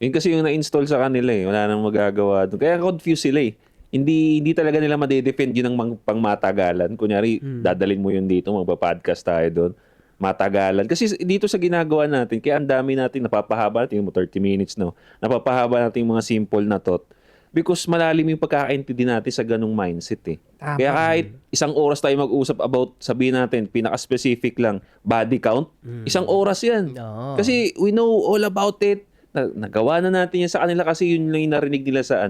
Yun kasi yung na-install sa kanila eh. Wala nang magagawa dun. Kaya confused sila eh. Hindi talaga nila madedefend yun ng pangmatagalan. Kunyari, dadalin mo yun dito, magpa-podcast tayo doon. Matagalan. Kasi dito sa ginagawa natin, kaya ang dami natin, napapahaba natin yung 30 minutes, no? Napapahaba natin yung mga simple na thought. Because malalim yung pagkakaintindi natin sa ganung mindset eh. Tama. Kaya kahit isang oras tayo mag-usap about, sabihin natin, pinaka-specific lang, body count, isang oras yan. Oo. Kasi we know all about it. Nagawa na natin yan sa kanila kasi yun lang yung narinig nila sa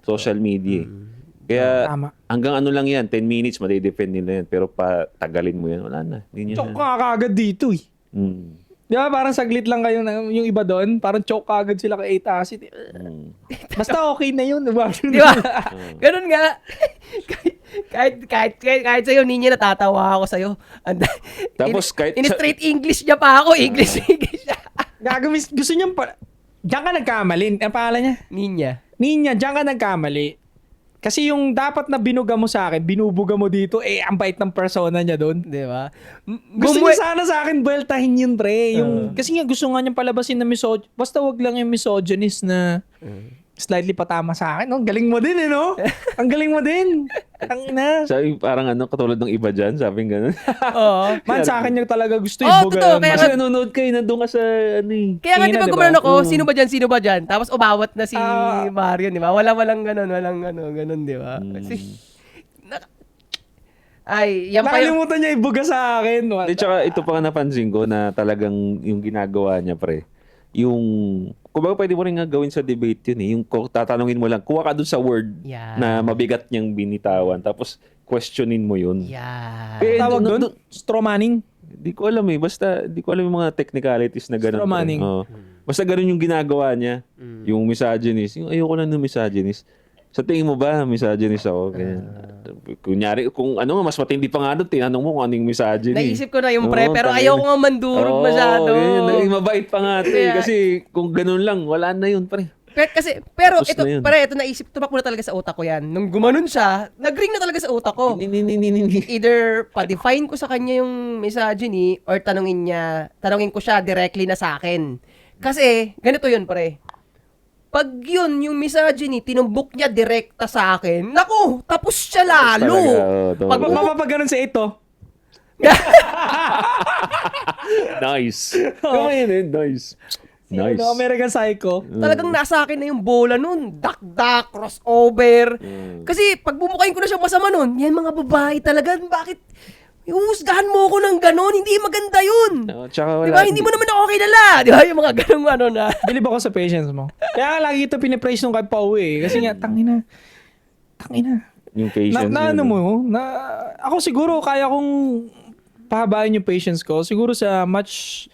social media. Kaya Tama. hanggang lang yan, 10 minutes, madidefend nila yan. Pero tagalin mo yan, wala na. Hindi niya Choke ka kagad dito eh. Di ba parang saglit lang kayo yung iba doon, parang choke kagad sila kay 8 Acid. Basta okay na yun. Di ba? Ganun nga. kahit sa'yo, Ninya, natatawa ako sa'yo. Tapos kahit in straight English niya pa ako. English siya. Gagawin, gusto niyang diyan ka nagkamali. Ang pangalan niya? Ninya. Ninya, diyan ka nagkamali. Kasi yung dapat na binuga mo sa akin, binubuga mo dito, ang bait ng persona niya doon. Di ba? Gusto niya sana sa akin bueltahin yun, pre. Kasi nga gusto nga niyang palabasin na basta wag lang yung misogynist na slightly patama sa akin. No? Galing mo din, no? Ang galing mo din. Ang ina. Sabi, parang katulad ng iba dyan, sabing gano'n. Oo. Man, sa akin yung talaga gusto Oo, ibuga. totoo. Kaya Kasi nanonood kayo, nandun ka sa, Kaya nga, Tingin di na, ba di ba? gumanon ako, sino ba dyan? Tapos umawat na si Ah. Marion, di ba? Walang ganun, di ba? Kasi, yan pa yung... Nakalimutan niya ibuga sa akin. Di, tsaka ito pa nga napansin ko na talagang yung ginagawa niya, pre. Yung, kumbaga pwede mo rin nga gawin sa debate yun eh. Yung tatanungin mo lang, kuha ka dun sa word Yeah. na mabigat niyang binitawan. Tapos, questionin mo yun. Yan. Eh, Tawag doon? Straw manning. Di ko alam eh. Basta, di ko alam yung mga technicalities na gano'n. Straw manning. Oo. Basta gano'n yung ginagawa niya. Yung misogynist. Yung ayoko na ng misogynist. Sa tingin mo ba, misogynist ako? Ganyan. Kunyari, kung ano nga, mas matindi pa nga doon, tinanong mo kung ano yung misogyny. Naisip ko na yung pre, Oo, pero tangina. ayaw ko nga mandurog masyado. Ganyan, mabait pa nga ito eh. Kaya- Kasi kung ganun lang, wala na yun, pre. Pero Tapos ito, na yun. ito naisip, tumakbo na talaga sa utak ko yan. Nung gumanon siya, nag-ring na talaga sa utak ko. Ni. Either pa-define ko sa kanya yung misogyny or tanungin ko siya directly na sa akin. Kasi, ganito yun, pre. Pag yun, yung misogyny, tinumbok niya direkta sa akin, naku, tapos siya lalo. Talaga, oo, totoo. Pag Mapapaganon sa ito. Nice. Kumain eh, nice. Nice. Ano, American Psycho. talagang nasa akin na yung bola nun. Dak-dak, crossover. Kasi pag bumukayin ko na siyang masama nun, yan mga babae talaga, bakit iuusgahan mo ako ng ganon? Hindi maganda yun. Tsaka Di wala. ba? Hindi mo naman ako kilala. Di ba? Yung mga ganong ano na. Bilib ako sa patience mo. Kaya lagi ito pinipraise nung kay Pau eh. Kasi nga, tangina. Yung patience. Ano mo, ako siguro kaya kong pahabain yung patience ko. Siguro sa much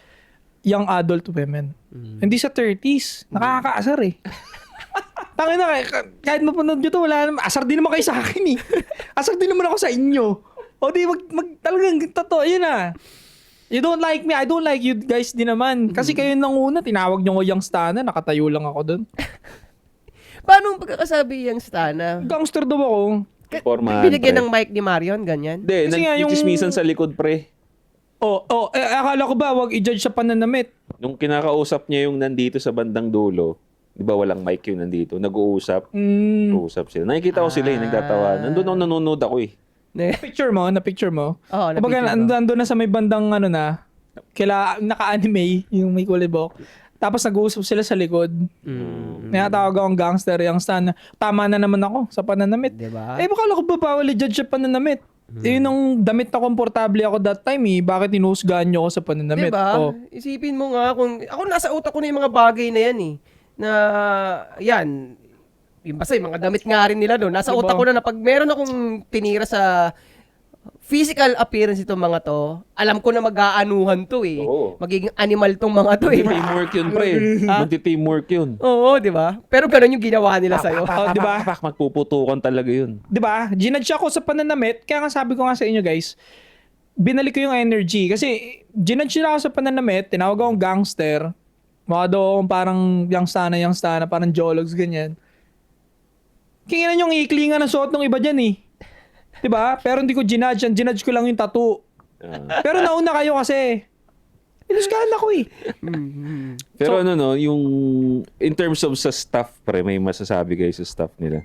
young adult women. Hindi sa 30s. Nakakaasar eh. Tangina, kahit mapanood nyo to, wala naman. Asar din naman kayo sa akin eh. Asar din naman ako sa inyo. O di, talagang totoo, yun ah. You don't like me, I don't like you guys din naman. Kasi kayo nang una, tinawag nyo ko yung stana, nakatayo lang ako doon. Paano ang pagkakasabi yung Stana? Gangster daw ako. Formahan, Binigyan pre. ng mic ni Marion, ganyan? Hindi, Kasi nga yung- nagchismisan sa likod, pre. Akala ko ba, wag i-judge sa pananamit. Nung kinakausap niya yung nandito sa bandang dulo, di ba walang mic yung nandito, nag-uusap, uusap sila. Nakikita ko sila nagtatawa. Nandun ako nanonood ako eh. Na-picture mo? Oo, Kumbaga, na-picture ko. andun na sa may bandang ano na, naka-anime, yung may kulibok. Tapos nag-uusap sila sa likod. Natawag akong gangster, yung stan. Tama na naman ako sa pananamit. Diba? Bakala ko ba bawal i-judge sa pananamit? Yun ang damit na komportable ako that time eh. Bakit inuusgahan nyo ako sa pananamit? Diba? Oh. Isipin mo nga kung... Ako nasa utak ko na yung mga bagay na yan eh. Na, yan. Basta yung mga damit nga rin nila doon. Nasa Diba? utak ko na pag meron akong tinira sa physical appearance itong mga to, alam ko na mag-aanuhan to eh. Oo. Magiging animal tong mga to eh. Magti-teamwork yun, pre. Magti-teamwork yun. Oo, di ba? Pero ganun yung ginawa nila sa'yo. Oh, di ba? Magpuputukan talaga yun. 'Di ba? Ginudge ako sa pananamit. Kaya nga sabi ko nga sa inyo guys, binalik ko yung energy. Kasi ginudge nila ako sa pananamit, tinawag akong gangster. Mga daw akong parang yung stana, parang jologs, ganyan. Kinginan yung ikli nga ng suot ng iba dyan eh. 'Di ba? Pero hindi ko ginudge. Ang ginudge ko lang yung tattoo. Pero nauna kayo kasi. Ilusgahan ako eh. Pero ano no, yung in terms of sa staff, pre, may masasabi kayo sa staff nila.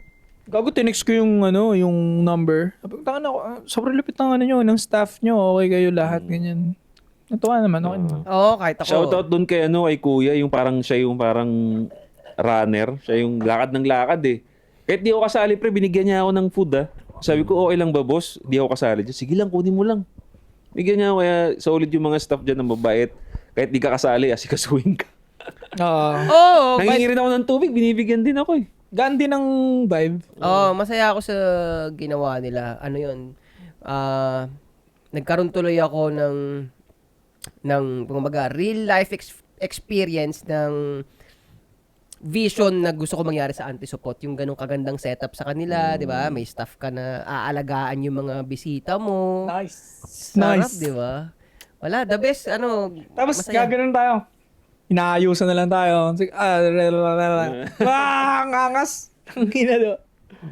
Gago, tinext ko yung yung number. Sabi ko, tangan ako, sobrang lupit ng nyo, ng staff nyo, okay kayo lahat, ganyan. Natuwa naman, okay naman. Oo, kahit ako. Shoutout dun kay kay Kuya, yung parang siya yung parang runner, siya yung lakad ng lakad eh. Kahit di ako kasali, pre, binigyan niya ako ng food ah. Sabi ko, okay lang ba boss? Di ako kasali dyan. Sige lang, kunin mo lang. Bigyan niya ako, kaya solid yung mga staff dyan ng mabait. Kahit di ka kasali, asikasuhin ka. Oo, Nangingi rin ako ng tubig, binibigyan din ako eh. Gaan din ang vibe. masaya ako sa ginawa nila. Ano yun? Nagkaroon tuloy ako ng kumbaga, real life experience ng vision na gusto ko mangyari sa Antisupot. Yung ganong kagandang setup sa kanila, di ba? May staff ka na aalagaan yung mga bisita mo. Nice. Sarap, Nice. di ba? Wala, the best, Tapos masaya. gaganon tayo. Inaayusan na lang tayo. Sige, ang angas. Ang ina do.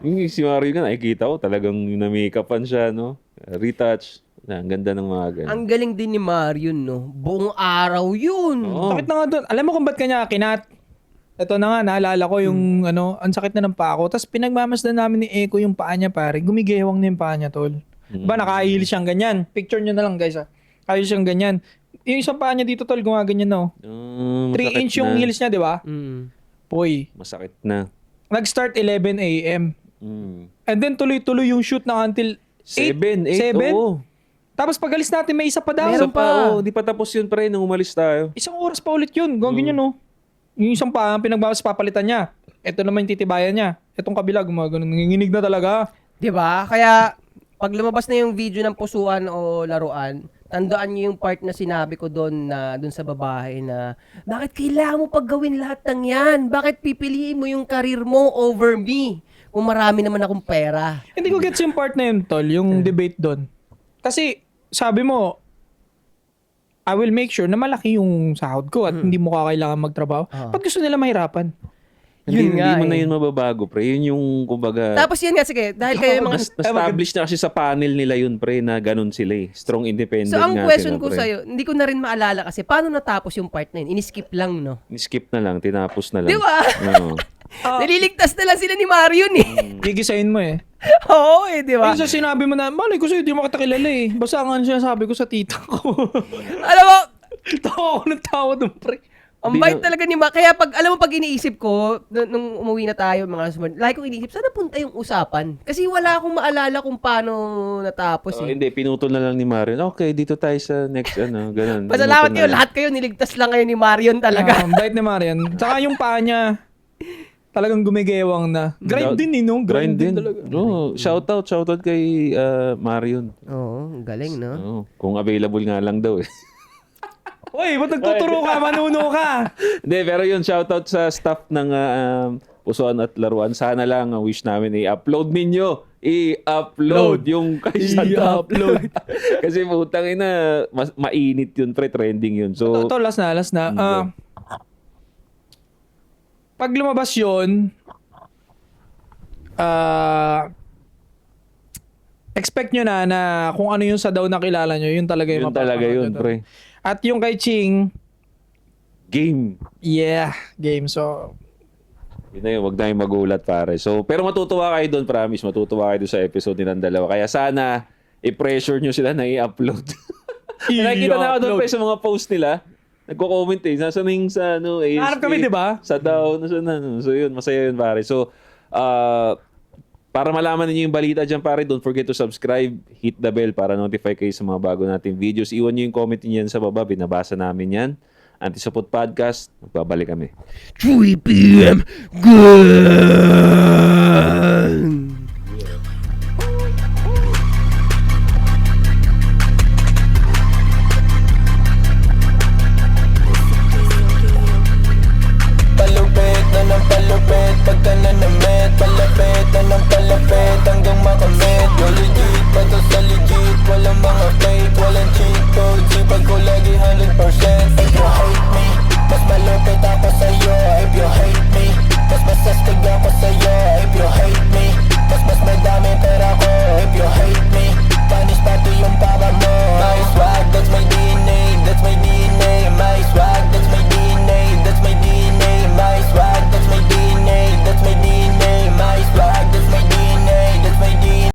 Yung si Mario nga, nakikita ko talagang na-makeupan siya, no? Retouch. Ang ganda ng mga ganun. Ang galing din ni Marion, no? Buong araw yun. Oo. Sakit na nga doon. Alam mo kung ba't kanya kinat? Ito na nga, naalala ko yung ang sakit na ng paa ko. Tapos pinagmamasdan namin ni Eko yung paa niya, pare. Gumigewang na yung paa niya, tol. Ba, nakaahil siyang ganyan. Picture nyo na lang, guys, ha. Ahil siyang ganyan. Yung isang paa niya dito, tol, gumaganyan na, oh. 3 inch yung heels niya, di ba? Mm. Poy. Masakit na. Nag-start 11 a.m. And then tuloy-tuloy yung shoot na until 7, 7? oo. Tapos pagalis natin, may isa pa daw. Isa pa, di pa tapos yun, pre, nung umalis tayo. Isang oras pa ulit yun. Gawin yun, no? Yung isang pa, papalitan niya. Ito naman yung titibayan niya. Itong kabila, gumagano. Nanginginig na talaga. Di ba? Kaya, pag lumabas na yung video ng pusuan o laruan, tandaan niyo yung part na sinabi ko doon na doon sa babae na bakit kailangan mo paggawin lahat ng yan? Bakit pipiliin mo yung karir mo over me? Kung marami naman akong pera. Hindi ko gets yung part na yun, tol. Yung debate doon. Kasi, sabi mo, I will make sure na malaki yung sahod ko at hindi mo kakailangan magtrabaho. Ba't gusto nila mahirapan? Hindi nga mo na eh. yun mababago, pre. Yun yung, kumbaga, Tapos yan nga, sige, dahil kayo yung mga... na-establish na kasi sa panel nila yun, pre, na ganun sila eh. Strong independent So, ang nga question sila, ko pre. sa'yo, hindi ko na rin maalala kasi paano natapos yung part na yun? Ini-skip lang, no? Skip na lang, tinapos na lang. Di ba? Oo. Naliligtas na lang sila ni Marion eh. Gigisahin mo eh. Oo eh, di ba? Ayun sa sinabi mo na, malay ko sa'yo, di mo kita kilala eh. Basta ang ano siya sabi ko sa tita ko. Alam mo, Tawa ko ng tawa doon, pre. ang bait talaga ni Kaya pag, alam mo, pag iniisip ko, nung umuwi na tayo, mga sumunod, lagi kong iniisip, saan napunta yung usapan? Kasi wala akong maalala kung paano natapos eh. Hindi, pinutol na lang ni Marion. Okay, dito tayo sa next, ganun. Pasalamat Pinutol na kayo, lang. lahat kayo, niligtas lang kayo ni Marion talaga. Ang bait ni Marian. Tsaka yung paa niya, talagang gumigewang na. Grind din eh, no? Grind din. talaga. No, shoutout kay Marion. Oo, galing, no? Oo, kung available nga lang daw eh. Uy, ba't nagtuturo ka? Manuno ka. Hindi, pero yun, shoutout sa staff ng Pusuan at Laruan. Sana lang, ang wish namin, i-upload ninyo. I-upload yung kay I-upload. Kasi putang ina, mainit yun, pre, trending yun. So, Ito, last na. Pag lumabas yun, expect nyo na kung ano yung sa daw nakilala nyo, yun talaga yung yun talaga mapapanood yun, nyo. pre. At yung kay Ching, Game. yeah, game. So, Yun na yun, wag na yung magulat, pare. So, pero matutuwa kayo doon, promise. Matutuwa kayo doon sa episode nilang dalawa. Kaya sana, i-pressure nyo sila na i-upload. Nakikita na ako doon pa sa mga post nila. Nagko-comment eh. Nasaan yung sa ASK? Hanap kami, di ba? Sa daw. So yun, masaya yun, pare. So, para malaman niyo yung balita dyan, pare, don't forget to subscribe, hit the bell para notify kayo sa mga bago nating videos. Iwan niyo yung comment niyo yan sa baba. Binabasa namin yan. Antisapot Podcast. Magbabalik kami. 3 p.m. Good! Palupit na ng palupit, pagka nanamit Palapit na ng palapit, hanggang makamit Yo legit, pato sa legit, walang mga